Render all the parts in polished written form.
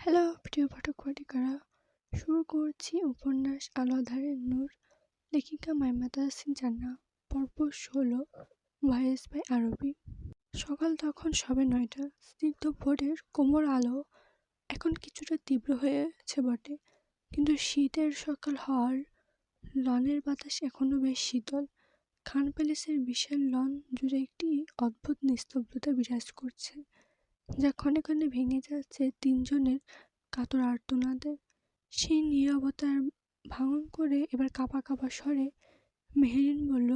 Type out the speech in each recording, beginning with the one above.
Hello প্রিয় পাঠক পাঠিকারা, শুরু করছি উপন্যাস আলো আঁধারের নূর, লেখিকা মাইমা তাহসিন জান্নাহ, পর্ব ১৬, ভয়েস বাই আরবি। সকাল তখন সবে ৯টা। স্নিগ্ধ ভোরের কোমল আলো এখন কিছুটা তীব্র হয়েছে বটে, কিন্তু শীতের সকাল হওয়ার লনের বাতাস এখনো বেশ শীতল। খান প্যালেসের বিশাল লন জুড়ে একটি অদ্ভুত নিস্তব্ধতা বিরাজ করছে, যা ক্ষণে ক্ষণে ভেঙে যাচ্ছে তিনজনের কাতর আর্তনাদে। সেই নীরবতার ভাঙন করে এবার কাঁপা কাঁপা স্বরে মেহেরিন বলল,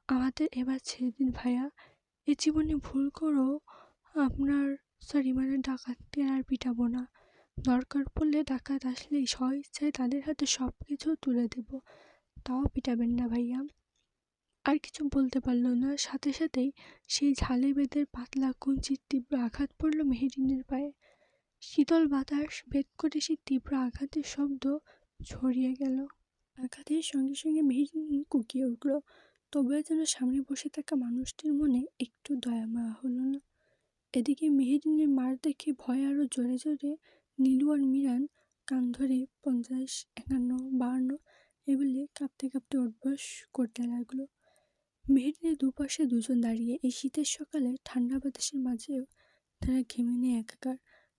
আমাদের এবার ছেড়ে দিন ভাইয়া, এ জীবনে ভুল করেও আপনার ডাকাতদের আর পিটাবো না। দরকার পড়লে ডাকাত আসলেই স্বইচ্ছায় তাদের হাতে সব কিছু তুলে দেব, তাও পিটাবেন না ভাইয়া। আর কিছু বলতে পারল না, সাথে সাথেই সেই ঝালে বেদের পাতলা কঞ্চির তীব্র আঘাত পড়ল মেহেরিনের পায়ে। শীতল বাতাস ভেদ করে সেই তীব্র আঘাতের শব্দ ছড়িয়ে গেল। আঘাতের সঙ্গে সঙ্গে মেহেরিন কুঁকিয়ে উঠল, তবে যেন সামনে বসে থাকা মানুষটির মনে একটু দয়া মায়া হলো না। এদিকে মেহেরিনের মার দেখে ভয়ে আরো জোরে জোরে নীলু আর মিরান কান ধরে ৫০, ৫১, ৫২ এ বলে কাঁপতে কাঁপতে উঠবস করতে লাগলো। মেহেরিনের দুপাশে দুজন দাঁড়িয়ে এই শীতের সকালে ঠান্ডা বাতাসের মাঝেও তারা ঘেমে নেই একাকার।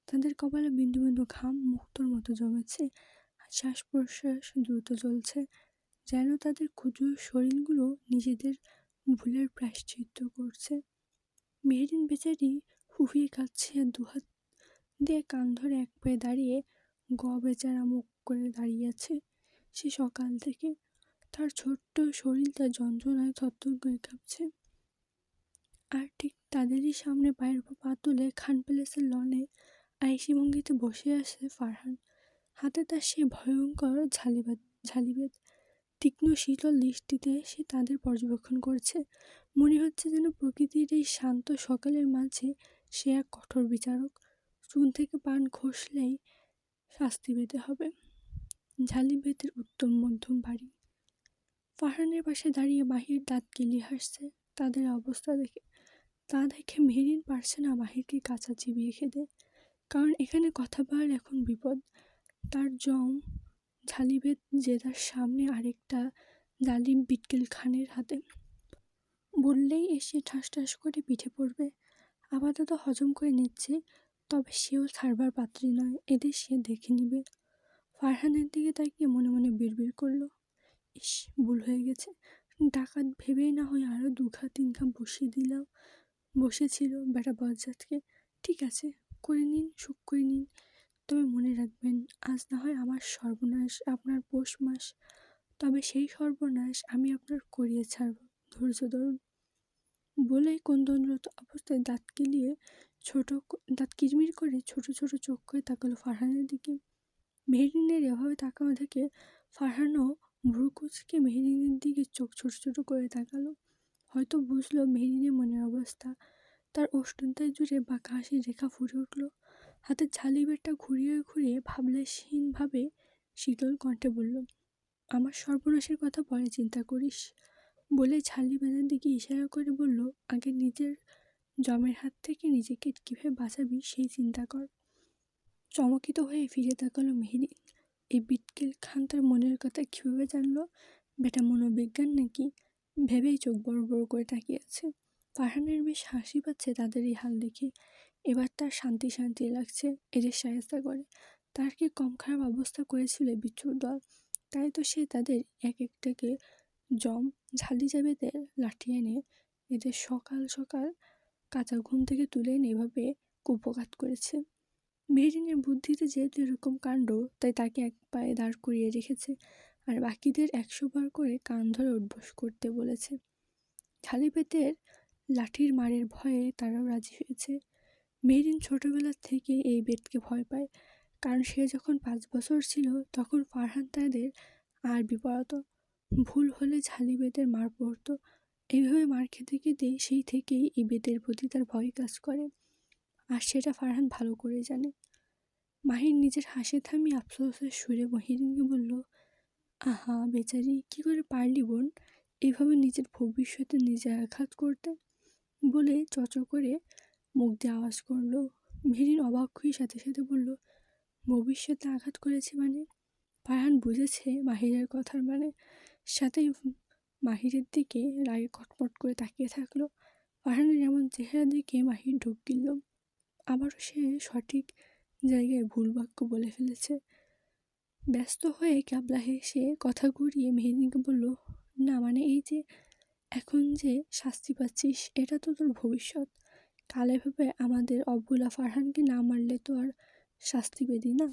তাদের কপালে বিন্দু বিন্দু ঘাম মুক্তোর মতো জমেছে, আর শ্বাস প্রশ্বাস দ্রুত চলছে, যেন তাদের ক্ষুদ্র শরীরগুলো নিজেদের ভুলের প্রায়শ্চিত্ত করছে। মেহেরিন বেচারি ফুফিয়ে কাঁদছে আর দুহাত দিয়ে কান ধরে এক পায়ে দাঁড়িয়ে বেচারা মুখ করে দাঁড়িয়ে আছে। সে সকাল থেকে তার ছোট্ট শরীরটা যন্ত্রণায় থরথর করে কাঁপছে। আর ঠিক তাদেরই সামনে পায়ের উপর পা তুলে খান প্যালেসের লনে আইসি ভঙ্গিতে বসে আছে ফারহান। হাতে তার সেই ভয়ঙ্কর ঝালিবেদ, তীক্ষ্ণ শীতল দৃষ্টিতে সে তাদের পর্যবেক্ষণ করছে। মনে হচ্ছে যেন প্রকৃতির এই শান্ত সকালের মাঝে সে এক কঠোর বিচারক, চুন থেকে পান খসলেই শাস্তি পেতে হবে। ঝালিবেদের উত্তম মধ্যম বাড়ি। ফারহানের পাশে দাঁড়িয়ে মাহির দাঁত কেলিয়ে হাসছে তাদের অবস্থা দেখে। তা দেখে মেহেরিন পারছে না মাহিরকে কাঁচা চিবিয়ে খেতে, কারণ এখানে কথা বলার এখন বিপদ। তার জম ঝালিবেদ যে তার সামনে আরেকটা জালিম বিটকেল খানের হাতে, বললেই এসে ঠাস ঠাস করে পিঠে পড়বে। আপাতত হজম করে নিচ্ছে, তবে সেও ছাড়বার পাত্রী নয়, এদের সে দেখে নিবে। ফারহানের দিকে তাকিয়ে মনে মনে বিড়বিড় করলো, ইস, ভুল হয়ে গেছে। ডাকাত ভেবেই না হয় আরো ২ ঘা ৩ ঘা বসেছিল বেটা বজ্জাতকে। ঠিক আছে, করে নিন, সুখ করে নিন, তবে মনে রাখবেন আজ না হয় আমার সর্বনাশ, আপনার পৌষ মাস, তবে সেই সর্বনাশ আমি আপনার করিয়ে ছাড়ব, ধৈর্য ধরুন। বলেই কোন্দনরত অবস্থায় দাঁত কিরমির করে ছোট ছোট চোখ করে তাকালো ফারহানের দিকে। মেহেরিনের এভাবে তাকানো দেখে ফারহানও ভ্রু কুঁচকে মেহেরিনের দিকে চোখ ছোট ছোট করে তাকালো। হয়তো বুঝলো মেহেরিনের মনের অবস্থা। তার ওষ্ঠনটা জুড়ে বাঁকা হাসির রেখা ফুটে উঠল। হাতের ঝালিবেরটা ঘুরিয়ে ঘুরিয়ে ভাবলেশহীনভাবে শীতল কণ্ঠে বলল, আমার সর্বনাশের কথা পরে চিন্তা করিস। বলে ঝালিবেদের দিকে ইশারা করে বলল, আগে নিজের জমের হাত থেকে নিজেকে কীভাবে বাঁচাবি সেই চিন্তা কর। চমকিত হয়ে ফিরে তাকালো মেহেরিন। এই বিটকেল খান তার মনের কথা কীভাবে জানলো? বেটা মনোবিজ্ঞান নাকি? ভেবেই চোখ বড় বড় করে তাকিয়ে আছে। ফারহানের বেশ হাসি পাচ্ছে তাদের এই হাল দেখে। এবার তার শান্তি শান্তি লাগছে, এদের সাহেস্তা করে। তার কি কম খারাপ অবস্থা করেছিল বিচ্ছুর দল? তাই তো সে তাদের এক একটাকে জম ঝালিবেদের লাঠি এনে এদের সকাল সকাল কাঁচা ঘুম থেকে তুলে এনে এভাবে কুপঘাত করেছে। মেহেরিনের বুদ্ধিতে যেহেতু এরকম কাণ্ড, তাই তাকে এক পায়ে দাঁড় করিয়ে রেখেছে, আর বাকিদের ১০০ বার করে কান ধরে উঠবোস করতে বলেছে। ঝালিবেদের লাঠির মারের ভয়ে তারাও রাজি হয়েছে। মেহেরিন ছোটবেলা থেকে এই বেদকে ভয় পায়, কারণ সে যখন ৫ বছর ছিল তখন ফারহান তাদের আরবি পড়াতো। ভুল হলে ঝালিবেদের মার পড়তো। এইভাবে মার খেতে খেতে সেই থেকেই এই বেদের প্রতি তার ভয় কাজ করে, আর সেটা ফারহান ভালো করে জানে। মাহির নিজের হাসি থামিয়ে আফসোসের সুরে মেহেরিনকে বলল, আহা বেচারি, কি করে পারলি বোন এইভাবে নিজের ভবিষ্যতে নিজে আঘাত করতে? বলে চচ করে মুখ দিয়ে আওয়াজ করলো, মেহেরিন অবাক হয়ে সাথে সাথে বলল, ভবিষ্যতে আঘাত করেছে মানে? ফারহান বুঝেছে মাহিরের কথার মানে, সাথেই মাহিরের দিকে রাগে কটমট করে তাকিয়ে থাকলো। ফারহানের এমন চেহারা দেখে মাহির ঢোক গিলল। আবারও সে সঠিক জায়গায় ভুল বাক্য বলে ফেলেছে। ব্যস্ত হয়ে ক্যাবলা হেসে কথা ঘুরিয়ে মেহেরিনকে বলল, না মানে এই যে এখন যে শাস্তি পাচ্ছিস এটা তো তোর ভবিষ্যৎ। কাল এভাবে আমাদের অবুলা ফারহানকে না মারলে তো আর শাস্তি পেদি না।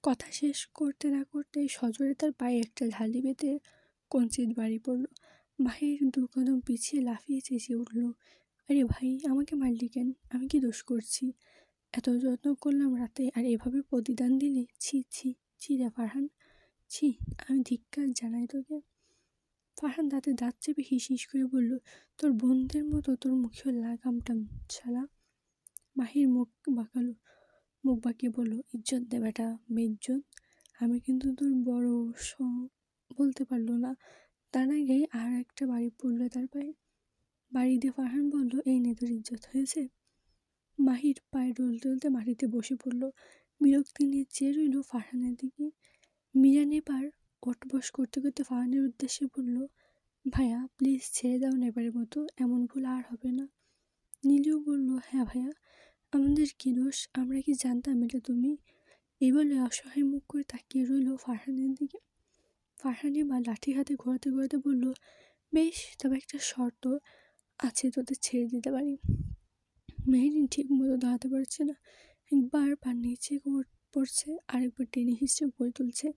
কথা শেষ করতে না করতেই সজোরে তার পায়ে একটা ঝালি বেঁধে কঞ্চিত বাড়ি পড়ল। মাহির 2 কদম পিছিয়ে লাফিয়ে চেঁচিয়ে উঠল, আরে ভাই, আমাকে মারলি কেন? আমি কি দোষ করছি? এত যত্ন করলাম রাতে, আর এভাবে প্রতিদান দিলি? ছি ছি ছি রে ফারহান, ছি, আমি ধিক্কার জানাই তোকে। ফারহান দাঁতে দাঁত চেপে হিস হিস করে বলল, তোর বোনদের মতো তোর মুখেও লাগামটাম শালা। মাহির মুখ বাঁকিয়ে বলল, ইজ্জত দে বেটা, বেইজ্জত। আমি কিন্তু তোর বড় বলতে পারলো না, তার আগেই আর একটা বাড়ি পড়লো তার পায়ে। বাড়ি দিয়ে ফারহান বলল, এই নে তোর ইজ্জত হয়েছে। মাহির পায়ে ডলতে ডলতে মাটিতে বসে পড়ল, বিরক্তি নিয়ে চেয়ে রইল ফারহানের দিকে। মিরান এবার ওঠবস করতে করতে ফারহানের উদ্দেশ্যে বলল, ভাইয়া প্লিজ ছেড়ে দাও না এবারের মতো, এমন ভুল আর হবে না। নীলু বলল, হ্যাঁ ভাইয়া, আমাদের কি দোষ? আমরা কি জানতাম এটা তুমি? এই বলে অসহায় মুখ করে তাকিয়ে রইল ফারহানের দিকে। ফারহান এবার লাঠি হাতে ঘোরাতে ঘোরাতে বলল, বেশ, তবে একটা শর্ত আছে, তোদের ছেড়ে দিতে পারি। মেহেরিন ঠিক মতো দাঁড়াতে পারছে না, একবার পা নিচে পড়ছে, আরেকবার টেনে হিসেবে উপরে তুলছে।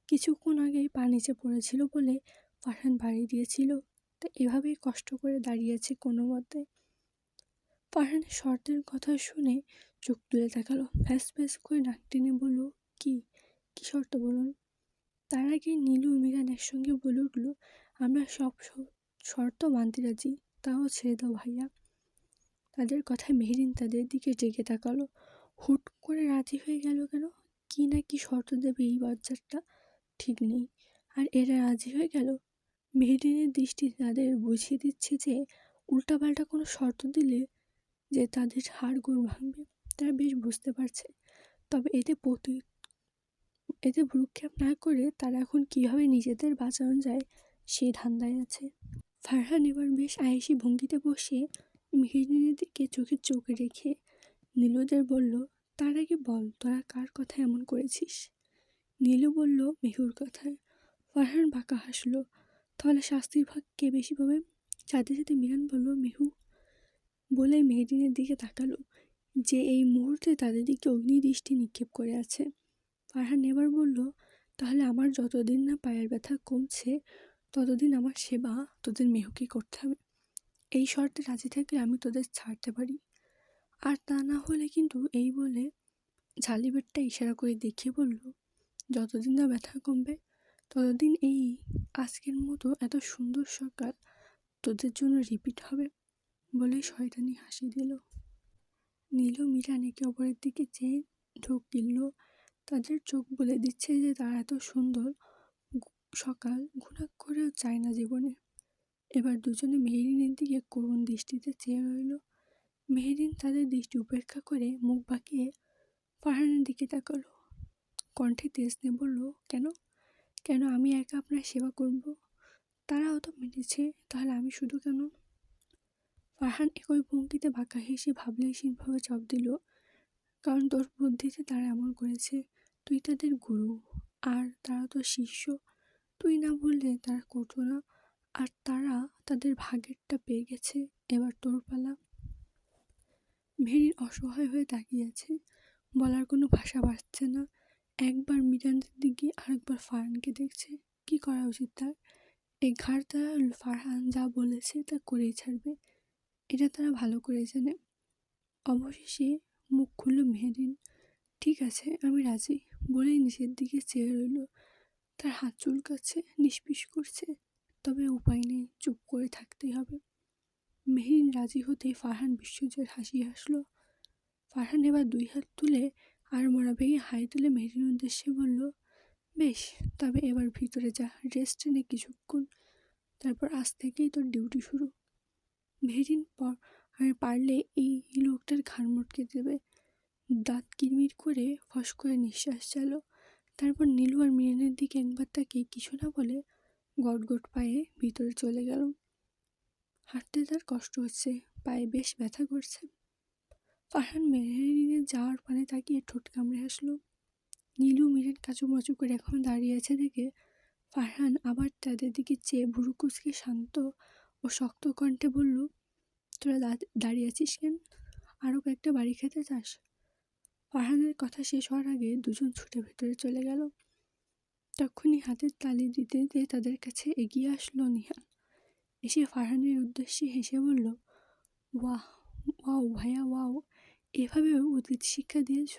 কিছুক্ষণ আগেই পা নিচে পড়েছিল বলে ফারহান বাড়ি দিয়েছিল, তা এভাবেই কষ্ট করে দাঁড়িয়েছে কোনো মতে। ফারহানের শর্তের কথা শুনে চোখ তুলে তাকালো, ফ্যাস ফ্যাস করে নাক টেনে বলল, কি কি শর্ত বলুন? তার আগে নীলু মিরান একসঙ্গে বলে উঠল, আমরা সব শর্ত মানতে রাজি, তাও ছেড়ে দাও ভাইয়া। তাদের কথায় মেহেরিন তাদের দিকে জেগে তাকালো, হুট করে রাজি হয়ে গেল কেন? কি না কি শর্ত দেবে এই বাচ্চাটা, ঠিক নেই, আর এরা রাজি হয়ে গেল। মেহেরিনের দৃষ্টি তাদের বুঝিয়ে দিচ্ছে যে উল্টাপাল্টা কোনো শর্ত দিলে যে তাদের হাড়গোড় ভাঙবে, তারা বেশ বুঝতে পারছে। তবে এতে ভ্রুক্ষেপ না করে তারা এখন কীভাবে নিজেদের বাঁচানো যায় সেই ধান্দায় আছে। ফারহান এবার বেশ আয়েসি ভঙ্গিতে বসে মেহেরিনের দিকে চোখে চোখ রেখে নীলুদের বলল, তার আগে বল তোরা কার কথা এমন করেছিস? নীলু বলল, মেহুর কথায়। ফারহান বাঁকা হাসলো, তাহলে শাস্তির ভাগ কে বেশি পাবে? সাথে সাথে মিরান বলল, মেহু। বলে মেহেরিনের দিকে তাকালো, যে এই মুহূর্তে তাদের দিকে অগ্নিদৃষ্টি নিক্ষেপ করে আছে। ফারহান এবার বলল, তাহলে আমার যতদিন না পায়ের ব্যথা কমছে ততদিন আমার সেবা তোদের মেহুকে করতে হবে। এই শর্তে রাজি থাকলে আমি তোদের ছাড়তে পারি, আর তা না হলে কিন্তু। এই বলে ঝালিবেটটা ইশারা করে দেখিয়ে বলল, যতদিন না ব্যথা কমবে ততদিন এই আজকের মতো এত সুন্দর সকাল তোদের জন্য রিপিট হবে। বলে শয়তানি হাসি দিল। নীলু মিরান একে অপরের দিকে চেয়ে ঢোক গিলল, তাদের চোখ বলে দিচ্ছে যে তারা এত সুন্দর সকাল ঘুণাক্ষরেও চায় না জীবনে। এবার দুজনে মেহেরিনের দিকে করুণ দৃষ্টিতে চেয়ে রইল। মেহেরিন তাদের দৃষ্টি উপেক্ষা করে মুখ বাঁকিয়ে ফারহানের দিকে তাকালো, কণ্ঠে তেজ নিয়ে বলল, কেন কেন আমি একা আপনার সেবা করব? তারাও তো মেনেছে, তাহলে আমি শুধু কেন? ফারহান একই ভঙ্গিতে বাঁকা হেসে ভাবলেশীনভাবে চাপ দিল, কারণ তোর বুদ্ধিতে তারা এমন করেছে, তুই তাদের গুরু আর তারা তোর শিষ্য, তুই না বললে তারা করতো না, আর তারা তাদের ভাগেরটা পেয়ে গেছে, এবার তোর পালা। মেহেরিন অসহায় হয়ে তাকিয়ে আছে, বলার কোনো ভাষা পাচ্ছে না। একবার মিরানের দিকে আরেকবার ফারহানকে দেখছে, কি করা উচিত তার? এই ঘাড়টা ফারহান যা বলেছে তা করেই ছাড়বে, এটা তারা ভালো করে জানে। অবশেষে মুখ খুলল মেহেরিন, ঠিক আছে আমি রাজি, বলেই নিচের দিকে চেয়ে রইল। তার হাত চুলকাচ্ছে, নিষ্পিস করছে, তবে উপায় নেই, চুপ করে থাকতেই হবে। মেহেরিন রাজি হতে ফারহান বিশ্বজয়ের হাসি হাসলো। ফারহান এবার 2 হাত তুলে আর মরা ভেঙে হাই তুলে মেহেরিনের উদ্দেশ্যে বলল, বেশ, তবে এবার ভিতরে যা, রেস্ট নে কিছুক্ষণ, তারপর আজ থেকেই তোর ডিউটি শুরু। মেহেরিন পারলে এই লোকটার ঘাড় মটকে দেবে, দাঁত কিরমির করে ফস করে নিঃশ্বাস চাইল। তারপর নীলু আর মিরানের দিকে একবার তাকে কিছু না বলে গটগট পায়ে ভিতরে চলে গেল। হাঁটতে তার কষ্ট হচ্ছে, পায়ে বেশ ব্যথা করছে। ফারহান মেহেরিনের যাওয়ার পানে তাকিয়ে ঠোঁট কামড়ে হাসলো। নীলু মিরান কাচুমাচু করে এখন দাঁড়িয়ে আছে দেখে ফারহান আবার তাদের দিকে চেয়ে ভুরু কুচকে শান্ত ও শক্ত কণ্ঠে বলল, তোরা দাঁড়িয়ে আছিস কেন? আরও কয়েকটা বাড়ি খেতে চাস? ফারহানের কথা শেষ হওয়ার আগে দুজন ছুটে ভেতরে চলে গেল। তখনই হাতের তালি দিতে দিতে তাদের কাছে এগিয়ে আসলো নিহান। এসে ফারহানের উদ্দেশ্যে হেসে বলল, ওয়াহ, ওয়াও ভাইয়া, ওয়াও, এভাবেও অতীত শিক্ষা দিয়েছ।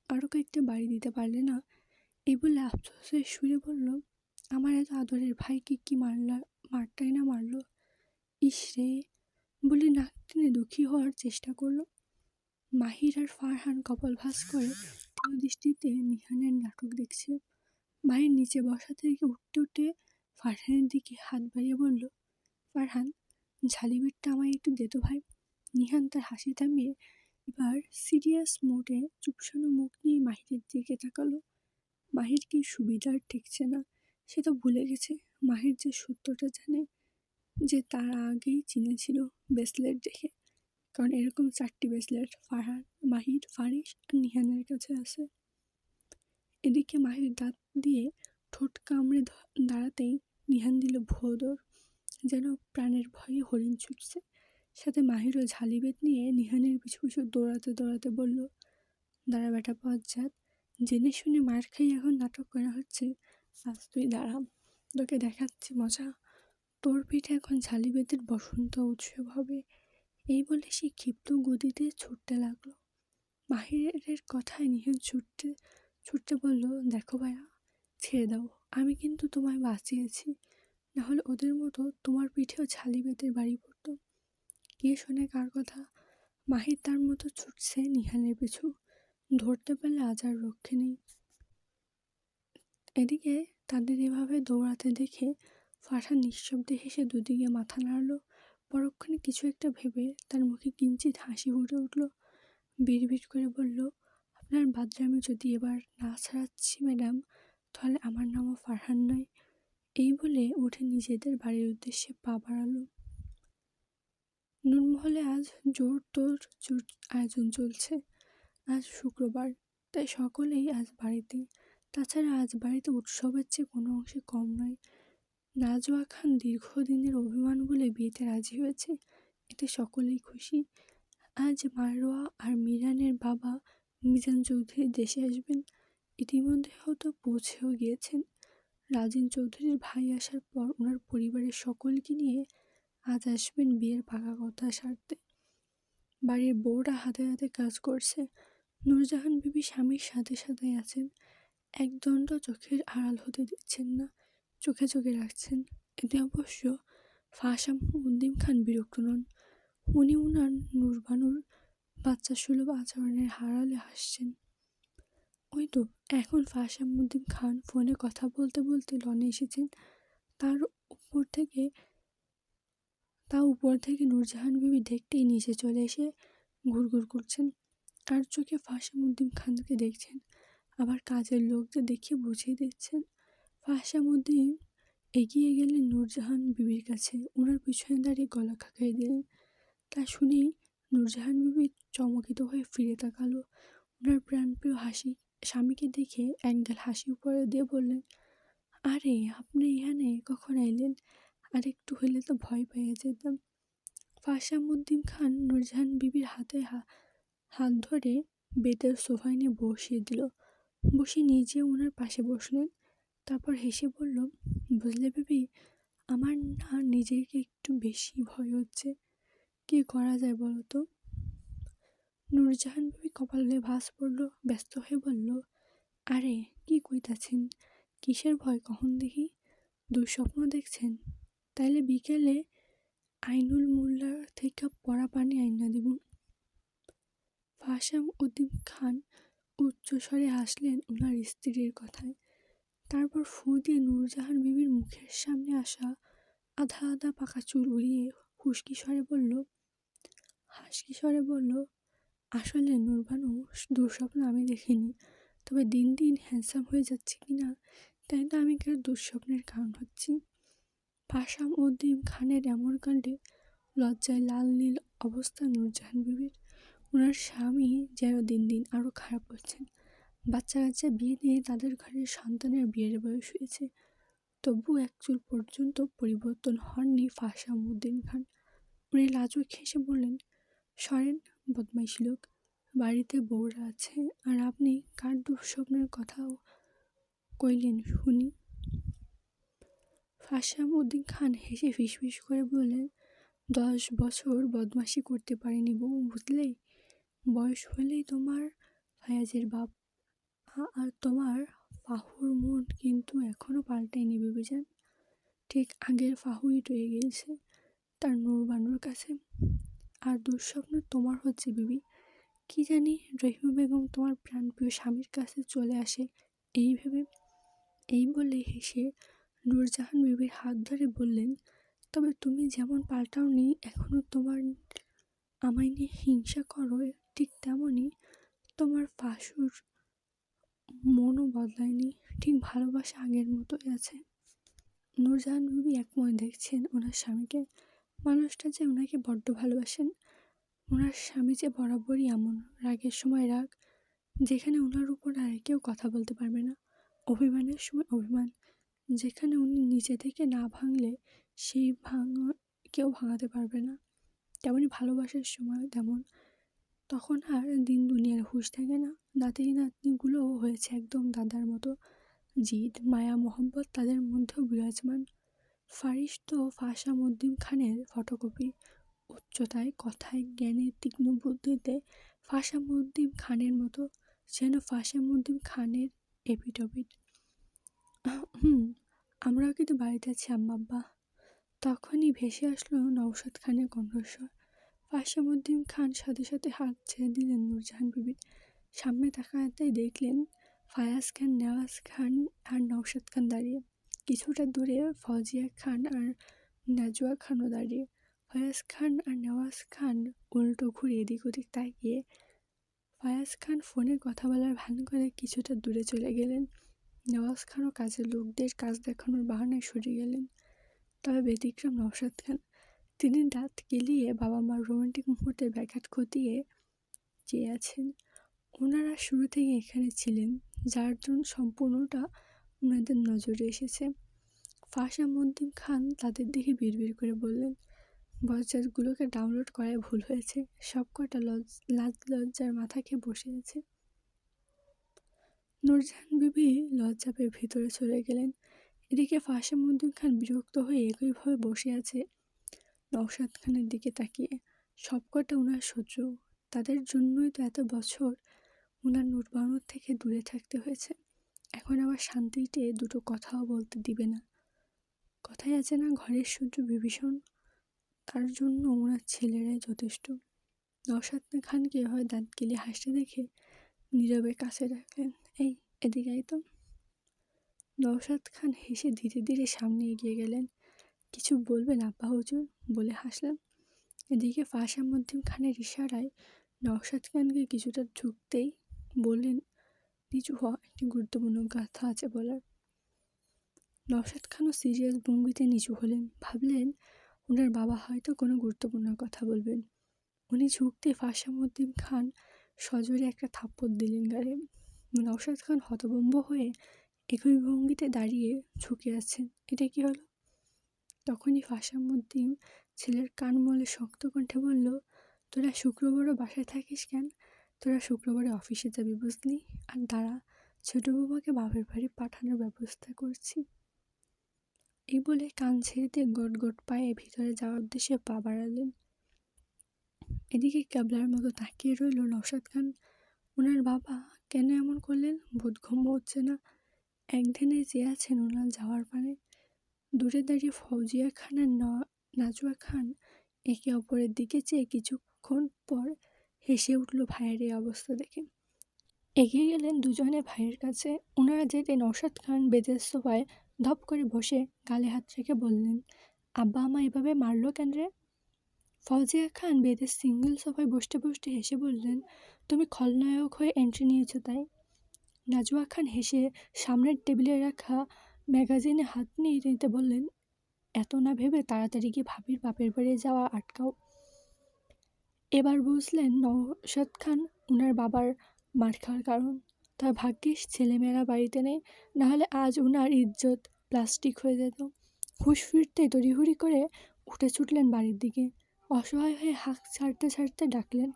আরও কয়েকটা বাড়ি দিতে পারলে না? এই বলে আফসোসের সুরে বলল, আমার এত আদরের ভাইকে কি মারটাই না মারলো। ইস রে, বলে নাক টেনে দুঃখী হওয়ার চেষ্টা করলো। মাহির আর ফারহান কপাল ভাঁজ করে তীক্ষ্ণ দৃষ্টিতে নিহানের নাটক দেখছে। মাহির নিচে বসা থেকে উঠতে উঠে ফারহানের দিকে হাত বাড়িয়ে বলল, ফারহান, ঝালিবেটটা আমায় একটু দে তো ভাই। নিহান তার হাসি থামিয়ে এবার সিরিয়াস মোডে চুপসানো মুখ নিয়ে মাহিরের দিকে তাকালো। মাহির কি সুবিধার ঠেকছে না। সে তো ভুলে গেছে মাহির যে সত্যটা জানে, যে তার আগেই চিনেছিল ব্রেসলেট দেখে। কারণ এরকম 4টি ব্রেসলেট ফারহান, মাহির, ফারিস আর নিহানের কাছে আছে। এদিকে মাহির দাঁত দিয়ে ঠোঁট কামড়ে দাঁড়াতেই নিহান দিল ভোঁদড়, যেন প্রাণের ভয়ে হরিণ ছুটছে। সাথে মাহিরও ঝালিবেট নিয়ে নিহানের পিছু পিছু দৌড়াতে দৌড়াতে বলল, দাঁড়া বেটা বজ্জাত, জেনে শুনে মার খাই এখন নাটক করা হচ্ছে। আজ তুই দাঁড়া, তোকে দেখাচ্ছি মজা। তোর পিঠে এখন ঝালিবেতের বসন্ত উৎসব হবে। এই বলে সে ক্ষিপ্ত গতিতে ছুটতে লাগলো। মাহিরের কথায় নিহান ছুটতে ছুটতে বলল, দেখো ভাইয়া, ছেড়ে দাও, আমি কিন্তু তোমায় বাঁচিয়েছি, নাহলে ওদের মতো তোমার পিঠেও ঝালিবেতের বাড়ি পড়তো। কে শোনে কার কথা? মাহির তার মতো ছুটছে নিহানের পিছু, ধরতে পারলে আজ আর রক্ষে নেই। এদিকে তাদের এভাবে দৌড়াতে দেখে ফারহান নিঃশব্দে হেসে দুদিকে মাথা নাড়ল। পরক্ষণে কিছু একটা ভেবে তার মুখে কিঞ্চিৎ হাসি ফুটে উঠল। বিড়বিড় করে বলল, আপনার বাদরামি যদি এবার না ছাড়াচ্ছি ম্যাডাম, তাহলে আমার নামও ফারহান নয়। এই বলে উঠে নিজেদের বাড়ির উদ্দেশ্যে পা বাড়ালো। নুরমহলে আজ জোর তোর আয়োজন চলছে। আজ শুক্রবার, তাই সকলেই আজ বাড়িতে। তাছাড়া আজ বাড়িতে উৎসবের চেয়ে কোনো অংশে কম নয়। নাজোয়া খান দীর্ঘদিনের অভিমান বলে বিয়েতে রাজি হয়েছে, এতে সকলেই খুশি। আজ মারোয়া আর মিরানের বাবা মিজান চৌধুরী দেশে আসবেন। ইতিমধ্যে হয়তো পৌঁছেও গিয়েছেন। রাজিন চৌধুরীর ভাই আসার পর ওনার পরিবারের সকলকে নিয়ে আজ আসবেন বিয়ের পাকা কথা সারতে। বাড়ির বউরা হাতে হাতে কাজ করছে। নূরজাহান বিবি স্বামীর সাথে সাথে আছেন, একদণ্ড চোখের আড়াল হতে দিচ্ছেন না, চোখে চোখে রাখছেন। এতে অবশ্য ফাহসামউদ্দিন খান বিরক্ত নন। উনি উনার নূরবানুর বাচ্চা সুলভ আচরণের হারালে হাসছেন। ওই তো এখন ফাহসামউদ্দিন খান ফোনে কথা বলতে বলতে লনে এসেছেন। উপর থেকে নূরজাহান বিবি দেখতেই নিচে চলে এসে ঘুরঘুর করছেন, আর চোখে ফাহসামউদ্দিন খানকে দেখছেন, আবার কাজের লোকদের দেখিয়ে বুঝিয়ে দিচ্ছেন। ফাহসামউদ্দিন এগিয়ে গেলেন নূরজাহান বিবির কাছে, ওনার পিছনে দাঁড়িয়ে গলা খাঁকিয়ে দিলেন। তা শুনেই নূরজাহান বিবি চমকিত হয়ে ফিরে তাকালো। ওনার প্রাণপ্রিয় স্বামীকে দেখে একগাল হাসি উপরে দিয়ে বললেন, আরে আপনি এখানে কখন এলেন? আর একটু হইলে তো ভয় পেয়ে যেতাম। ফাহসামউদ্দিন খান নূরজাহান বিবির হাত ধরে বেতের সোফায় নিয়ে বসিয়ে দিল। বসে নিজে ওনার পাশে বসলেন। তারপর হেসে বলল, বুঝলে বিবি, আমার না নিজেকে একটু বেশি ভয় হচ্ছে। কি করা যায় বলো তো? নূরজাহান বিবি কপালে ভাঁজ পড়ল, ব্যস্ত হয়ে বলল, আরে কি কইতাছেন? কিসের ভয় কখন দেখি? দুঃস্বপ্ন দেখছেন? তাইলে বিকেলে আইনুল মোল্লার থেকে পড়া পানি আইনা দিব। ফাহসামউদ্দিন খান উচ্চস্বরে হাসলেন ওনার স্ত্রীর কথায়। তারপর ফু দিয়ে নূরজাহান বিবির মুখের সামনে আসা আধা আধা পাকা চুল উড়িয়ে হাসকি স্বরে বলল, আসলে নূরবানু, দুঃস্বপ্ন আমি দেখিনি, তবে দিন দিন হ্যান্ডসাম হয়ে যাচ্ছে কিনা তাই তো আমি কেন দুঃস্বপ্নের কারণ হচ্ছি। ফাসাম উদ্দিন খানের এমন কাণ্ডে লজ্জায় লাল নীল অবস্থা নূরজাহান বিবির। ওনার স্বামী যেন দিন দিন আরও খারাপ হচ্ছেন। বাচ্চা কাচ্চা বিয়ে দিয়ে তাদের ঘরের সন্তানের বিয়ের বয়স হয়েছে, তবু এক চুল পর্যন্ত পরিবর্তন হননি ফাসাম উদ্দিন খান। উনি লাজুক হেসে বললেন, সরেন বদমাইশ লোক, বাড়িতে বউরা আছে, আর আপনি কার দুঃস্বপ্নের কথাও কইলেন শুনি। ফাসাম উদ্দিন খান হেসে ফিসফিস করে বললেন, 10 বছর বদমাশি করতে পারিনি বউ, বুঝলে? বয়স হলেই তোমার ফায়াজের বাপ আর তোমার ফাহুর মন কিন্তু এখনো পাল্টায়নি বিবিজান। ঠিক আগের ফাহুই রয়ে গেছে তার নূরবানুর কাছে। আর দুঃস্বপ্ন তোমার হচ্ছে বিবি। কি জানি রহিমা বেগম তোমার প্রাণপ্রিয় স্বামীর কাছে চলে আসে এই ভেবে। এই বলে হেসে নূরজাহান বিবির হাত ধরে বললেন, তবে তুমি যেমন পাল্টাওনি, এখনো তোমার আমায় নিয়ে হিংসা করো, ঠিক তেমনই তোমার ফাঁসুর মনও বদলায়নি, ঠিক ভালোবাসা আগের মতোই আছে। নূরজাহান বিবি একময় দেখছেন ওনার স্বামীকে। মানুষটা যে ওনাকে বড্ড ভালোবাসেন। ওনার স্বামী যে বরাবরই এমন, রাগের সময় রাগ, যেখানে ওনার উপর আর কেউ কথা বলতে পারবে না। অভিমানের সময় অভিমান, যেখানে উনি নিজে থেকে না ভাঙলে সেই কেউ ভাঙাতে পারবে না। তেমনই ভালোবাসার সময় তেমন, তখন আর দিন দুনিয়ার হুঁশ থাকে না। নাতি নাতনিগুলোও হয়েছে একদম দাদার মতো। জিদ মায়া মোহব্বত তাদের মধ্যেও বিরাজমান। ফারিস তো ফাসাম উদ্দিন খানের ফটোকপি। উচ্চতায়, কথায়, জ্ঞানে, তীক্ষ্ণ বুদ্ধিতে ফাসাম উদ্দিন খানের মতো, যেন ফাসাম উদ্দিন খানের এপিটপিট। আমরাও কিন্তু বাড়িতে আছি আম্মা আব্বা। তখনই ভেসে আসলো নওশাদ খানের কণ্ঠস্বর। ফাসাম উদ্দিন খান সাথে সাথে হাত ছেড়ে দিলেন নূরজাহান বিবির। সামনে তাকাতেই দেখলেন ফায়াজ খান, নেওয়াজ খান আর নওশাদ খান দাঁড়িয়ে। কিছুটা দূরে ফৌজিয়া খান আর নাজুয়া খানও দাঁড়িয়ে। ফায়াজ খান আর নেওয়াজ খান উল্টো ঘুরে এদিক ওদিক তাকিয়ে। ফায়াজ খান ফোনে কথা বলার ভান করে কিছুটা দূরে চলে গেলেন। নেওয়াজ খানও কাজের লোকদের কাজ দেখানোর বাহানায় সরে গেলেন। তবে ব্যতিক্রম নওশাদ খান। তিনি দাঁত কেলিয়ে বাবা মার রোমান্টিক মুহূর্তের ব্যাঘাত ঘটিয়ে চেয়ে আছেন। ওনারা শুরু থেকে এখানে ছিলেন, যার জন্য সম্পূর্ণটা ওনাদের নজরে এসেছে। ফাসাম উদ্দিন খান তাদের দেখে বিড়বিড় করে বললেন, বজ্জাতগুলোকে ডাউনলোড করায় ভুল হয়েছে, সব কটা লাজ লজ্জার মাথা খেয়ে বসে আছে। নূরজাহান বিবি লজ্জা পেয়ে ভিতরে চলে গেলেন। এদিকে ফাসাম উদ্দিন খান বিরক্ত হয়ে একইভাবে বসে আছে নওশাদ খানের দিকে তাকিয়ে। সবকটা ওনার শত্রু, তাদের জন্যই তো এত বছর ওনার নূরবানুর থেকে দূরে থাকতে হয়েছে। এখন আবার শান্তিতে দুটো কথাও বলতে দিবে না। কথাই আছে না, ঘরের শত্রু বিভীষণ, তার জন্য ওনার ছেলেরাই যথেষ্ট। নওশাদ খানকে হয় দাঁত গেলে হাসতে দেখে নীরবে কাছে রাখলেন। এই এদিকে আয় তো। নওশাদ খান হেসে ধীরে ধীরে সামনে এগিয়ে গেলেন। কিছু বলবেন আব্বা হুজুর, বলে হাসলেন। এদিকে ফাসাম উদ্দিন খানের ইশারায় নওশাদ খানকে কিছুটা ঝুঁকতেই বললেন, নিচু হ, একটি গুরুত্বপূর্ণ কথা আছে বলার। নওশাদ খানও সিরিয়াস ভঙ্গিতে নিচু হলেন। ভাবলেন ওনার বাবা হয়তো কোনো গুরুত্বপূর্ণ কথা বলবেন। উনি ঝুঁকতে ফাসাম উদ্দিন খান সজোরে একটা থাপ্পড় দিলেন গালে। নওশাদ খান হতভম্ব হয়ে একই ভঙ্গিতে দাঁড়িয়ে ঝুঁকে আছেন। এটা কি হলো? তখনই ফাসাম উদ্দিন ছেলের কান মলে শক্ত কণ্ঠে বলল, তোরা শুক্রবারও বাসায় থাকিস কেন? তোরা শুক্রবারে অফিসে যাবি বুঝলি? আর দাঁড়া, ছোট বৌমাকে বাপের বাড়ি পাঠানোর ব্যবস্থা করছি। এই বলে কান ছেড়ে দিয়ে গট গট পায়ে ভিতরে যাওয়ার উদ্দেশ্যে পা বাড়ালেন। এদিকে ক্যাবলার মতো তাকিয়ে রইল নওশাদ খান। ওনার বাবা কেন এমন করলেন বোধগম্য হচ্ছে না। একদিনে যে আছেন ওনার যাওয়ার পানে। দূরে দাঁড়িয়ে ফৌজিয়া খান আর নাজুয়া খান একে অপরের দিকে চেয়ে কিছুক্ষণ পর হেসে উঠল ভাইয়ের এই অবস্থা দেখে। এগিয়ে গেলেন দুজনে ভাইয়ের কাছে। ওনারা যেতে নওশাদ খান বেতের সোফায় ধপ করে বসে গালে হাত রেখে বললেন, আব্বা আমা এভাবে মারলো কেন রে? ফৌজিয়া খান বেদের সিঙ্গেল সোফায় বসতে বসতে হেসে বললেন, তুমি খলনায়ক হয়ে এন্ট্রি নিয়েছো তাই? নাজুয়া খান হেসে সামনের টেবিলে রাখা ম্যাগাজিনে হাত নিয়ে নিতে বললেন, এত না ভেবে তাড়াতাড়ি গিয়ে ভাবির বাপের বাড়ি যাওয়া আটকাও। এবার বুঝলেন নওশাদ খান উনার বাবার মার খাওয়ার কারণ। তার ভাগ্যিস ছেলেমেয়েরা বাড়িতে নেই, নাহলে আজ উনার ইজ্জত প্লাস্টিক হয়ে যেত। হুঁশ ফিরতেই তড়িঘড়ি করে উঠে ছুটলেন বাড়ির দিকে। অসহায় হয়ে হাঁক ছাড়তে ছাড়তে ডাকলেন,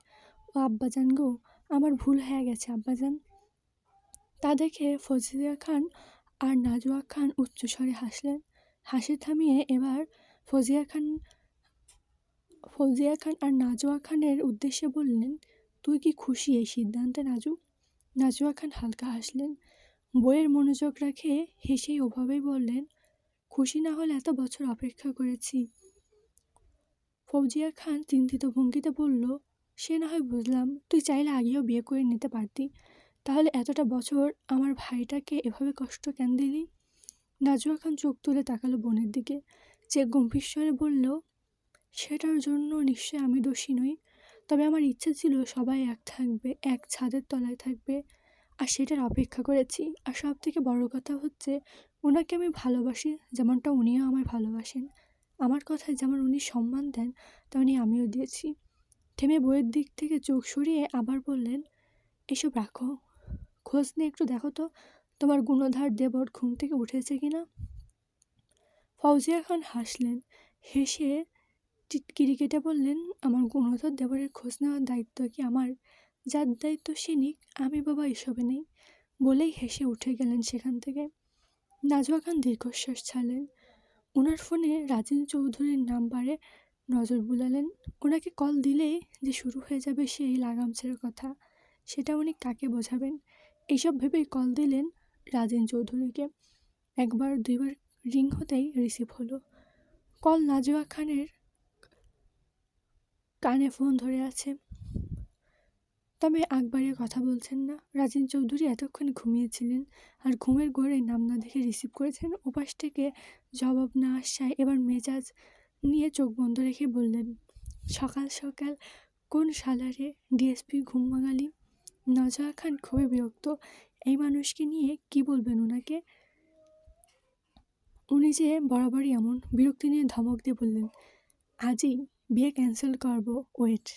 ও আব্বাজান গো, আমার ভুল হয়ে গেছে আব্বাজান। তা দেখে ফৌজিয়া খান আর নাজুয়া খান উচ্চস্বরে হাসলেন। হাসি থামিয়ে এবার ফৌজিয়া খান আর নাজুয়া খানের উদ্দেশ্যে বললেন, তুই কি খুশি এই সিদ্ধান্তে নাজু? নাজুয়া খান হালকা হাসলেন, বইয়ের মনোযোগ রাখে হেসেই ওভাবেই বললেন, খুশি না হলে এত বছর অপেক্ষা করেছি। ফৌজিয়া খান চিন্তিত ভঙ্গিতে বলল, সে না হয় বুঝলাম, তুই চাইলে আগেও বিয়ে করে নিতে পারতি, তাহলে এতটা বছর আমার ভাইটাকে এভাবে কষ্ট কেন দিলি? নাজুয়া খান চোখ তুলে তাকালো বোনের দিকে, যে গম্ভীর স্বরে বলল, সেটার জন্য নিশ্চয় আমি দোষী নই, তবে আমার ইচ্ছা ছিল সবাই এক থাকবে, এক ছাদের তলায় থাকবে, আর সেটার অপেক্ষা করেছি। আর সব থেকে বড় কথা হচ্ছে, ওনাকে আমি ভালোবাসি যেমনটা উনিও আমায় ভালোবাসেন। আমার কথায় যেমন উনি সম্মান দেন, তেমনি আমিও দিয়েছি। থেমে বইয়ের দিক থেকে চোখ সরিয়ে আবার বললেন, এসব রাখো, খোঁজ নিয়ে একটু দেখো তো তোমার গুণধার দেবর ঘুম থেকে উঠেছে কিনা। ফৌজিয়া খান হাসলেন, হেসে টিটকিরি কেটে বললেন, আমার গুণধর দেবরের খোঁজ নেওয়ার দায়িত্ব কি আমার? যার দায়িত্ব সে নিক, আমি বাবা এসবে নেই, বলেই হেসে উঠে গেলেন সেখান থেকে। নাজুয়া খান দীর্ঘশ্বাস ছাড়লেন। ওনার ফোনে রাজেন চৌধুরীর নাম্বারে নজর বুলালেন। ওনাকে কল দিলেই যে শুরু হয়ে যাবে সেই লাগাম ছেড়ে কথা, সেটা উনি কাকে বোঝাবেন? এইসব ভেবেই কল দিলেন রাজেন চৌধুরীকে। একবার দুইবার রিং হতেই রিসিভ হলো। কল নাজুয়া খানের কানে ফোন ধরে আছে, তবে আকবরের কথা বলছেন না। রাজেন চৌধুরী এতক্ষণ ঘুমিয়েছিলেন, আর ঘুমের ঘোরে নাম না দেখে রিসিভ করেছেন। ওপাশ থেকে জবাব না আসায় এবার মেজাজ নিয়ে চোখ বন্ধ রেখে বললেন, সকাল সকাল কোন শালারে ডিএসপি ঘুম ভাঙালি? নজয়া খান খুবই বিরক্ত, এই মানুষকে নিয়ে কি বলবেন ওনাকে। উনি যে বরাবরই এমন, বিরক্তি নিয়ে ধমক দিয়ে বললেন, আজই বিয়ে ক্যান্সেল করবো, ওয়েট।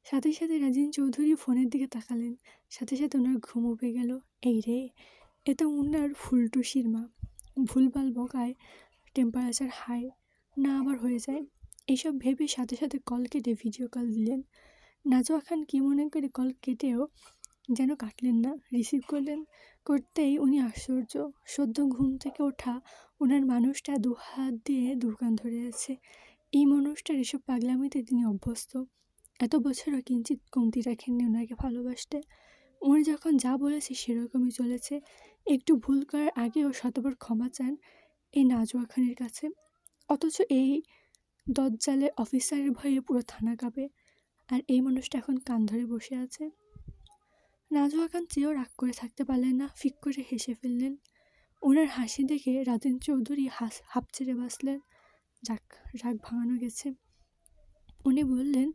সাথে সাথে রাজেন চৌধুরী ফোনের দিকে তাকালেন, সাথে সাথে ওনার ঘুম উবে গেল। এই রে, এ তো ওনার ফুলটুসির মা, ভুলভাল বকায় টেম্পারেচার হাই না আবার হয়ে যায়। এইসব ভেবে সাথে সাথে কল কেটে ভিডিও কল দিলেন। নাজুয়া খান কি মনে করে কল কেটেও যেন কাটলেন না, রিসিভ করতেই উনি আশ্চর্য, সদ্য ঘুম থেকে ওঠা ওনার মানুষটা দু হাত দিয়ে দোকান ধরে আছে। এই মানুষটার এসব পাগলামিতে তিনি অভ্যস্ত, এত বছরও কিঞ্চিত কমতি রাখেননি ওনাকে ভালোবাসতে। উনি যখন যা বলেছে সেরকমই চলেছে। একটু ভুল করার আগেও শতবার ক্ষমা চান এই নাজুয়া খানের কাছে। অথচ এই দজ্জালের অফিসারের ভয়ে পুরো থানা কাঁপে, আর এই মানুষটা এখন কান ধরে বসে আছে। নাজুয়া খান চেয়েও রাগ করে থাকতে পারলেন না, ফিক করে হেসে ফেললেন। ওনার হাসি দেখে রাজেন চৌধুরী হাঁপ ছেড়ে বাঁচলেন। যাক, রাগ ভাঙানো গেছে। উনি বললেন,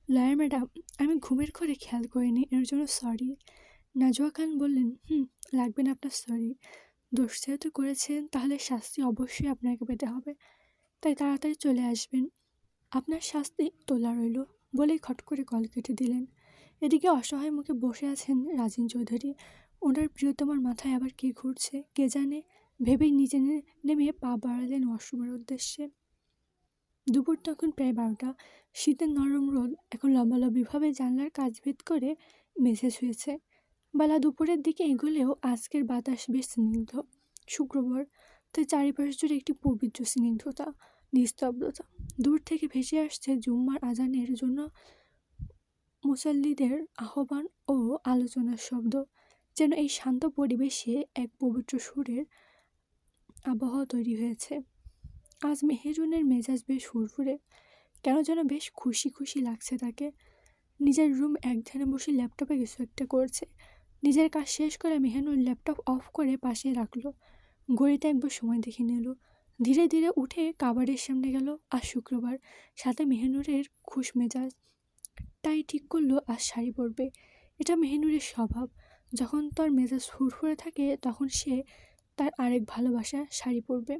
লয়ার ম্যাডাম, আমি ঘুমের ঘরে খেয়াল করিনি, এর জন্য সরি। নাজুয়া খান বললেন, লাগবে না আপনার সরি, দোষ যেহেতু করেছেন তাহলে শাস্তি অবশ্যই আপনাকে পেতে হবে, তাই তাড়াতাড়ি চলে আসবেন, আপনার শাস্তি তোলা রইল, বলেই খট করে কল কেটে দিলেন। এদিকে অসহায় মুখে বসে আছেন রাজেন চৌধুরী। ওনার প্রিয়তমার মাথায় আবার কী ঘুরছে কে জানে, ভেবেই নিচে নেমে পা বাড়ালেন ওয়াশরুমের উদ্দেশ্যে। দুপুর তখন প্রায় 12টা। শীতের নরম রোদ এখন লম্বালম্বিভাবে জানলার কাচ ভেদ করে মেঝে ছুঁয়েছে। বেলা দুপুরের দিকে এগোলেও আজকের বাতাস বেশ স্নিগ্ধ। শুক্রবার, তাই চারিপাশ জুড়ে একটি পবিত্র স্নিগ্ধতা, নিস্তব্ধতা। দূর থেকে ভেসে আসছে জুম্মার আজানের জন্য মুসাল্লিদের আহ্বান ও আলোচনার শব্দ, যেন এই শান্ত পরিবেশে এক পবিত্র সুরের আবহাওয়া তৈরি হয়েছে। আজ মেহেরুনের মেজাজ বেশ ফুরফুরে, কেন যেন বেশ খুশি খুশি লাগছে তাকে। নিজের রুম একধারে বসে ল্যাপটপে কিছু একটা করছে। নিজের কাজ শেষ করে মেহেরুন ল্যাপটপ অফ করে পাশে রাখলো। ঘড়িতে একবার সময় দেখে নিল, ধীরে ধীরে উঠে কাবারের সামনে গেল। আজ শুক্রবার, সাথে মেহনুরের খুশ মেজাজ, তাই ঠিক করলো আজ শাড়ি পরবে। এটা মেহনুরের স্বভাব, যখন তার মেজাজ ফুরফুরে থাকে তখন সে তার আরেক ভালোবাসা শাড়ি পরবে,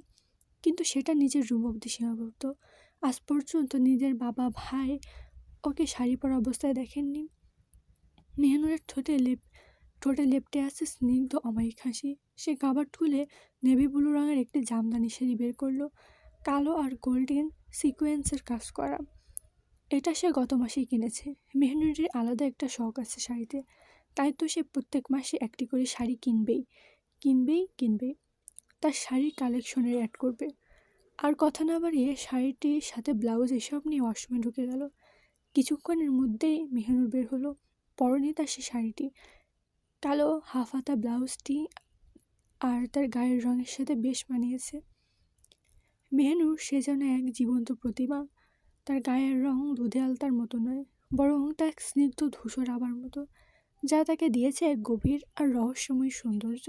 কিন্তু সেটা নিজের রুম অবধি সীমাবদ্ধ। আজ পর্যন্ত নিজের বাবা ভাই ওকে শাড়ি পরা অবস্থায় দেখেননি। মেহনুরের ঠোঁটে লেপ্টে আছে স্নিগ্ধ অমায়িক হাসি। সে কাবার্ড খুলে নেভি ব্লু রঙের একটি জামদানি শাড়ি বের করলো, কালো আর গোল্ডেন সিকোয়েন্সের কাজ করা। এটা সে গত মাসেই কিনেছে। মেহনুরের আলাদা একটা শখ আছে শাড়িতে, তাই তো সে প্রত্যেক মাসে একটি করে শাড়ি কিনবেই কিনবেই কিনবেই তার শাড়ির কালেকশনের অ্যাড করবে। আর কথা না বাড়িয়ে শাড়িটির সাথে ব্লাউজ এসব নিয়ে ওয়াশরুমে ঢুকে গেল। কিছুক্ষণের মধ্যেই মেহনুর বের হলো। পরনে তার সে শাড়িটি, কালো হাফ হাতা ব্লাউজটি আর তার গায়ের রঙের সাথে বেশ মানিয়েছে। মেহনুর সে যেন এক জীবন্ত প্রতিমা। তার গায়ের রং দুধে আলতার মতো নয়, বরং তা এক স্নিগ্ধ ধূসর আবার মতো, যা তাকে দিয়েছে এক গভীর আর রহস্যময় সৌন্দর্য।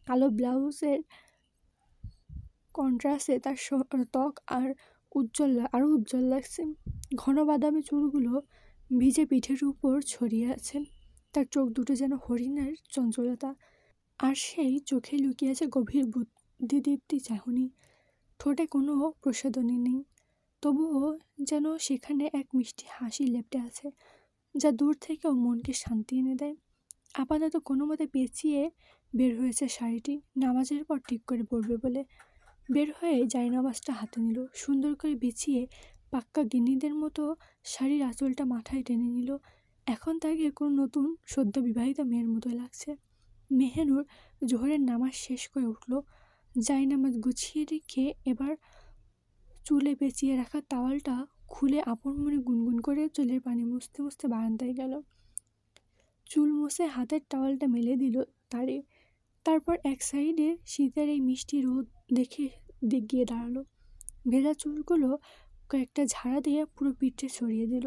কালো ব্লাউজের কন্ট্রাস্টে তার ত্বক আরও উজ্জ্বল লাগছে। ঘন বাদামি চুলগুলো ভিজে পিঠের উপর ছড়িয়ে আছে। তার চোখ দুটো যেন হরিণের চঞ্চলতা, আর সেই চোখে লুকিয়ে আছে গভীর বুদ্ধিদীপ্তি চাহনি। ঠোঁটে কোনো প্রসাধনী নেই, তবুও যেন সেখানে এক মিষ্টি হাসি লেপ্টে আছে, যা দূর থেকেও মনকে শান্তি এনে দেয়। আপাতত কোনো মতে পেঁচিয়ে বের হয়েছে শাড়িটি, নামাজের পর ঠিক করে পরবে বলে। বের হয়ে জায়নামাজটা হাতে নিল, সুন্দর করে বিছিয়ে পাক্কা গিন্নিদের মতো শাড়ির আঁচলটা মাথায় টেনে নিল। এখন তাকে কোনো নতুন সদ্য বিবাহিত মেয়ের মতোই লাগছে। মেহনুর জোহরের নামাজ শেষ করে উঠল। জায়নামাজ গুছিয়ে রেখে এবার চুলে পেঁচিয়ে রাখা তাওয়ালটা খুলে আপন মনে গুনগুন করে চুলের পানি মুছতে মুছতে বারান্দায় গেল। চুল মুছে হাতের টাওয়ালটা মেলে দিল তারে। তারপর এক সাইডে শীতের এই মিষ্টি রোদ দেখে গিয়ে দাঁড়ালো। ভেজা চুলগুলো কয়েকটা ঝাড়া দিয়ে পুরো পিঠে ছড়িয়ে দিল।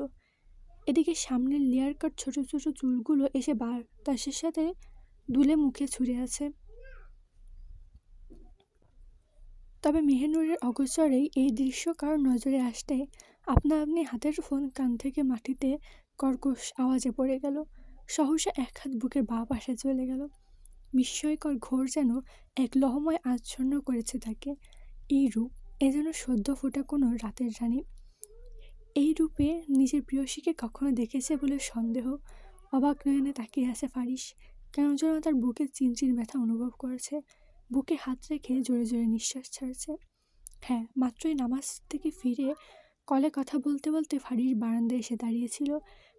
এদিকে সামনের লেয়ার কাট ছোট ছোট চুলগুলো এসে বাতাসের সাথে দুলে মুখে ছুঁড়ে আছে। তবে মেহনুরের অগোচরেই এই দৃশ্য কারোর নজরে আসতে আপনা আপনি হাতের ফোন কান থেকে মাটিতে কর্কশ আওয়াজে পড়ে গেল। সহসা এক হাত বুকের বাঁ পাশে চলে গেল। বিস্ময়কর ঘোর যেন এক লহময় আচ্ছন্ন করেছে তাকে। এই রূপ, এ যেন সদ্য ফোটা কোনো রাতের রানী। এই রূপে নিজের প্রিয়সীকে কখনো দেখেছে বলে সন্দেহ। অবাক নয়নে তাকিয়ে আছে ফারিস। কেন যেন তার বুকে চিনচিন ব্যথা অনুভব করেছে। বুকে হাত রেখে জোরে জোরে নিঃশ্বাস ছাড়ছে। হ্যাঁ, মাত্রই নামাজ থেকে ফিরে কলে কথা বলতে বলতে ফারিস বারান্দায় এসে দাঁড়িয়েছিল।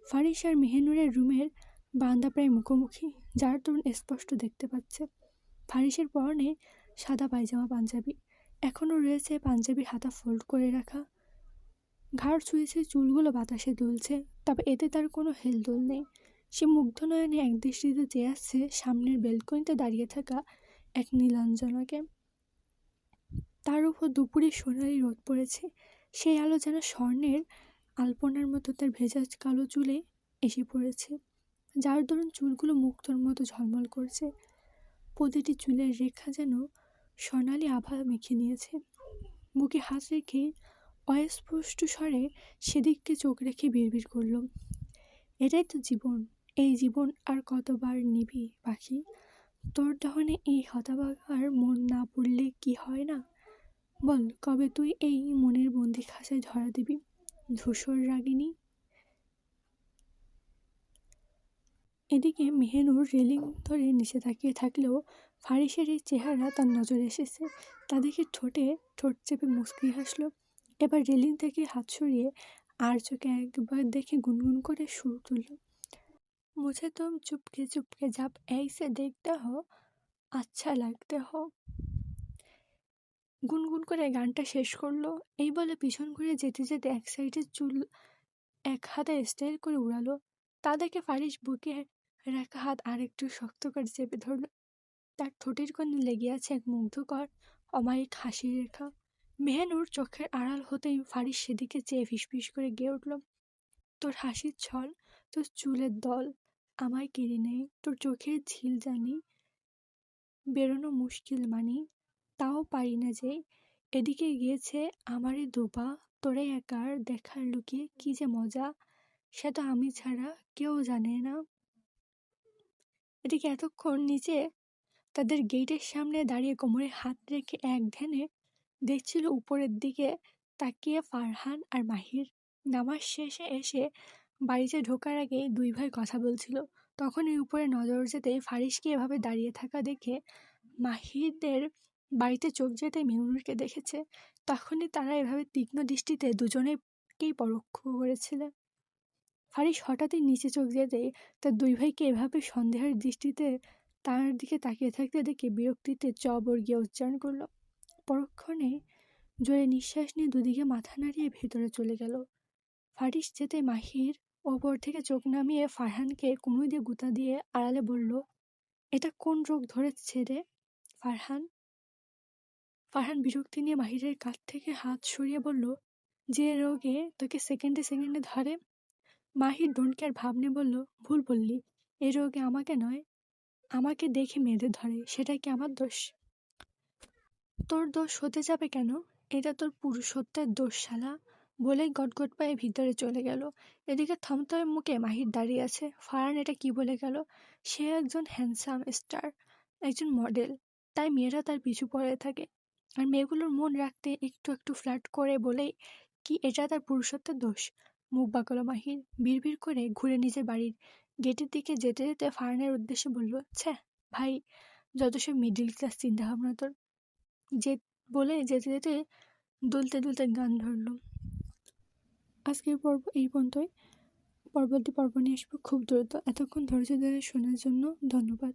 ফারিস আর মেহনুরের রুমের বারান্দা প্রায় মুখোমুখি, যার দরুন স্পষ্ট দেখতে পাচ্ছে। ফারিসের পরনে সাদা পায়জামা পাঞ্জাবি, এখনও রয়েছে পাঞ্জাবির হাতা ফোল্ড করে রাখা। ঘাড় ছুঁয়েছে, চুলগুলো বাতাসে দুলছে, তবে এতে তার কোনো হেলদোল নেই। সে মুগ্ধ নয়নে একদৃষ্টিতে চেয়ে আসছে সামনের বেলকনিতে দাঁড়িয়ে থাকা এক নীলাঞ্জনাকে। তার উপর দুপুরে সোনালি রোদ পড়েছে, সেই আলো যেন স্বর্ণের আলপনার মতো তার ভেজা কালো চুলে এসে পড়েছে, যার দরুন চুলগুলো মুক্তোর মতো ঝলমল করছে। প্রতিটি চুলের রেখা যেন সোনালি আভা মেখে নিয়েছে। বুকে হাত রেখে অস্পষ্ট স্বরে সেদিককে চোখ রেখে বিড়বিড় করল, এটাই তো জীবন, এই জীবন আর কতবার নিবি পাখি? তোর দহনে এই হতভাগার মন না পড়লে কি হয় না? বল, কবে তুই এই মনের বন্দি খাঁচায় ধরা দিবি, ধূসর রাগিনী? এদিকে মেহনুর রেলিং ধরে নিচে তাকিয়ে থাকলেও ফারিসের এই চেহারা তার নজরে এসেছে। তা দেখে ঠোঁট চেপে মুচকি হাসল। এবার রেলিং থেকে হাত সরিয়ে আর চোখে একবার দেখে গুনগুন করে সুর তুলল, মুঝে তুম চুপকে চুপকে जब ऐसे देखते हो আচ্ছা লাগতে হো। গুনগুন করে গানটা শেষ করলো। এই বলে পিছন ঘুরে যেতে যেতে এক সাইডের চুল এক হাতে স্টাইল করে উড়ালো। তা দেখে ফারিস বুকে রাখা হাত আরেকটু শক্ত করে চেপে ধরল। তার ঠোঁটের কোণে লেগে আছে এক মুগ্ধকর অমায়িক হাসির রেখা। মেহনুর চোখের আড়াল হতেই ফারিস সেদিকে চেয়ে ফিসফিস করে গেয়ে উঠল, তোর হাসির ছল, তোর চুলের দল আমায় কেড়ে নেয়, তোর চোখের ঝিল জানি বেরোনো মুশকিল মানি, তাও পারি না যে এদিকে গিয়েছে আমারই দুপা, তোরে একার দেখার লুকিয়ে কি যে মজা, সে তো আমি ছাড়া কেউ জানে না। এদিকে এতক্ষণ নিচে তাদের গেটের সামনে দাঁড়িয়ে কোমরে হাত রেখে এক ধ্যানে দেখছিল উপরের দিকে তাকিয়ে ফারহান আর মাহির। নামাজ শেষে এসে বাড়িতে ঢোকার আগে দুই ভাই কথা বলছিল। তখনই উপরে নজর যেতেই ফারিসকে এভাবে দাঁড়িয়ে থাকা দেখে মাহিরদের বাড়িতে চোখ যেতে মেহনুরকে দেখেছে। তখনই তারা এভাবে তীক্ষ্ণ দৃষ্টিতে দুজনেকেই পরোক্ষ করেছিল। ফারিস হঠাৎই নিচে চোখ যেতেই তার দুই ভাইকে এভাবে সন্দেহের দৃষ্টিতে তার দিকে তাকিয়ে থাকতে দেখে বিরক্তিতে বর্গীয় উচ্চারণ করলো। পরক্ষণে জোরে নিঃশ্বাস নিয়ে দুদিকে মাথা নাড়িয়ে ভেতরে চলে গেল। ফারিস যেতে মাহির ওপর থেকে চোখ নামিয়ে ফারহানকে কুমুই দিয়ে গুঁতা দিয়ে আড়ালে বলল, এটা কোন রোগ ধরেছে রে ফারহান? ফারহান বিরক্তি নিয়ে মাহিরের কাছ থেকে হাত সরিয়ে বলল, যে রোগে তোকে সেকেন্ডে সেকেন্ডে ধরে। মাহির ডোন্ট ভাব নিয়ে বলল, ভুল বললি, এ রোগে আমাকে নয়, আমাকে দেখে মেয়েদের ধরে, সেটা কি আমার দোষ? তোর দোষ হতে যাবে কেন? এটা তোর পুরুষত্বের দোষ শালা, বলেই গটগট পায়ে ভিতরে চলে গেল। এদিকে থমথমে মুখে মাহির দাঁড়িয়ে আছে। ফারহান এটা কি বলে গেল? সে একজন হ্যান্ডসাম স্টার, একজন মডেল, তাই মেয়েরা তার পিছু পড়ে থাকে। আর মেয়েগুলোর মন রাখতে একটু একটু ফ্লার্ট করে বলেই কি এটা তার পুরুষত্বের দোষ? মুখ বাঁকালো মাহির, বিড়বিড় করে ঘুরে নিজের বাড়ির গেটের দিকে যেতে যেতে ফারহানের উদ্দেশ্যে বলল, ছ্যা ভাই, যত সব মিডিল ক্লাস চিন্তাভাবনা তোর। যে বলে যেতে যেতে দুলতে দুলতে গান ধরল। আজকের পর্ব এই পর্যন্তই। পরবর্তী পর্ব নিয়ে আসবো খুব দ্রুত। এতক্ষণ ধৈর্য ধরে শোনার জন্য ধন্যবাদ।